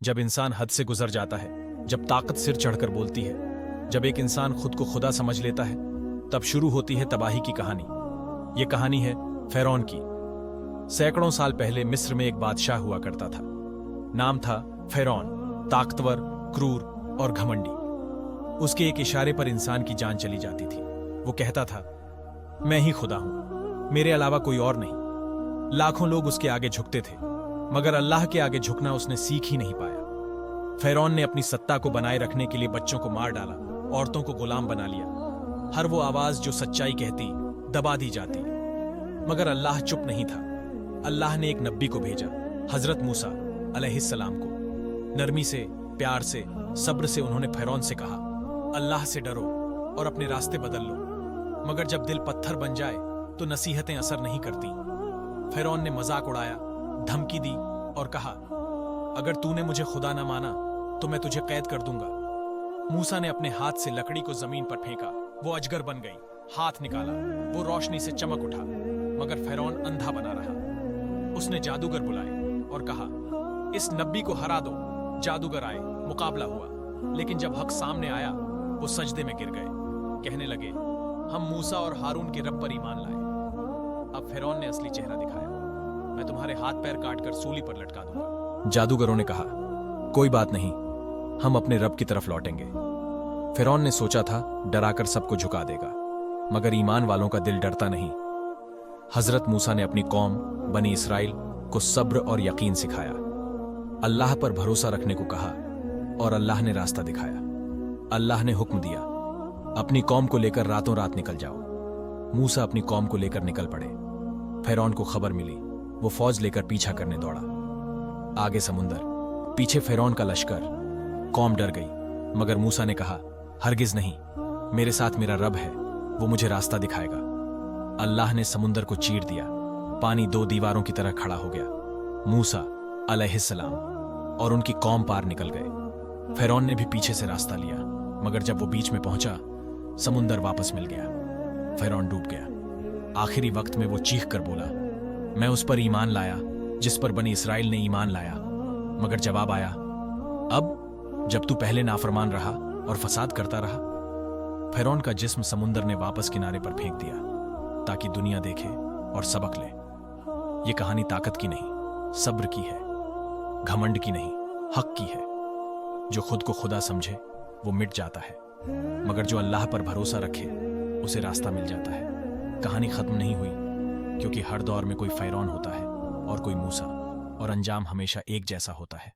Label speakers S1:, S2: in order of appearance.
S1: जब इंसान हद से गुजर जाता है, जब ताकत सिर चढ़कर बोलती है, जब एक इंसान खुद को खुदा समझ लेता है, तब शुरू होती है तबाही की कहानी। ये कहानी है फ़िरौन की। सैकड़ों साल पहले मिस्र में एक बादशाह हुआ करता था। नाम था फ़िरौन, ताकतवर, क्रूर और घमंडी। उसके एक इशारे पर इंसान की जान चली जाती थी। वो कहता था, मैं ही खुदा हूं, मेरे अलावा कोई और नहीं। लाखों लोग उसके आगे झुकते थे, मगर अल्लाह के आगे झुकना उसने सीख ही नहीं पाया। फ़िरौन ने अपनी सत्ता को बनाए रखने के लिए बच्चों को मार डाला, औरतों को गुलाम बना लिया। हर वो आवाज जो सच्चाई कहती दबा दी जाती। मगर अल्लाह चुप नहीं था। अल्लाह ने एक नबी को भेजा, हजरत मूसा अलैहिस्सलाम को। नरमी से, प्यार से, सब्र से उन्होंने फ़िरौन से कहा, अल्लाह से डरो और अपने रास्ते बदल लो। मगर जब दिल पत्थर बन जाए तो नसीहतें असर नहीं करती। फ़िरौन ने मजाक उड़ाया, धमकी दी और कहा, अगर तूने मुझे खुदा न माना तो मैं तुझे कैद कर दूंगा। मूसा ने अपने हाथ से लकड़ी को जमीन पर फेंका, वो अजगर बन गई। हाथ निकाला, वो रोशनी से चमक उठा, मगर फ़िरौन अंधा बना रहा। उसने जादूगर बुलाए और कहा, इस नबी को हरा दो। जादूगर आए, मुकाबला हुआ, लेकिन जब हक सामने आया वो सजदे में गिर गए। कहने लगे, हम मूसा और हारून के रब पर ईमान लाए। अब फ़िरौन ने असली चेहरा दिखाया, मैं तुम्हारे हाथ पैर काटकर सूली पर लटका दूंगा। जादूगरों ने कहा, कोई बात नहीं, हम अपने रब की तरफ लौटेंगे। फ़िरौन ने सोचा था डराकर सबको झुका देगा, मगर ईमान वालों का दिल डरता नहीं। हजरत मूसा ने अपनी कौम बनी इसराइल को सब्र और यकीन सिखाया। अल्लाह पर भरोसा रखने को कहा और अल्लाह ने रास्ता दिखाया। अल्लाह ने हुक्म दिया, अपनी कौम को लेकर रातों रात निकल जाओ। मूसा अपनी कौम को लेकर निकल पड़े। फ़िरौन को खबर मिली, वो फौज लेकर पीछा करने दौड़ा। आगे समुंदर, पीछे फ़िरौन का लश्कर। कौम डर गई, मगर मूसा ने कहा, हरगिज नहीं, मेरे साथ मेरा रब है, वो मुझे रास्ता दिखाएगा। अल्लाह ने समुंदर को चीर दिया, पानी दो दीवारों की तरह खड़ा हो गया। मूसा अलैहिस्सलाम और उनकी कौम पार निकल गए। फ़िरौन ने भी पीछे से रास्ता लिया, मगर जब वो बीच में पहुंचा, समुंदर वापस मिल गया। फ़िरौन डूब गया। आखिरी वक्त में वो चीख कर बोला, मैं उस पर ईमान लाया जिस पर बनी इसराइल ने ईमान लाया। मगर जवाब आया, अब जब तू पहले नाफरमान रहा और फसाद करता रहा। फ़िरौन का जिस्म समुंदर ने वापस किनारे पर फेंक दिया, ताकि दुनिया देखे और सबक ले। ये कहानी ताकत की नहीं, सब्र की है, घमंड की नहीं, हक की है। जो खुद को खुदा समझे वो मिट जाता है, मगर जो अल्लाह पर भरोसा रखे उसे रास्ता मिल जाता है। कहानी खत्म नहीं हुई, क्योंकि हर दौर में कोई फ़िरौन होता है और कोई मूसा, और अंजाम हमेशा एक जैसा होता है।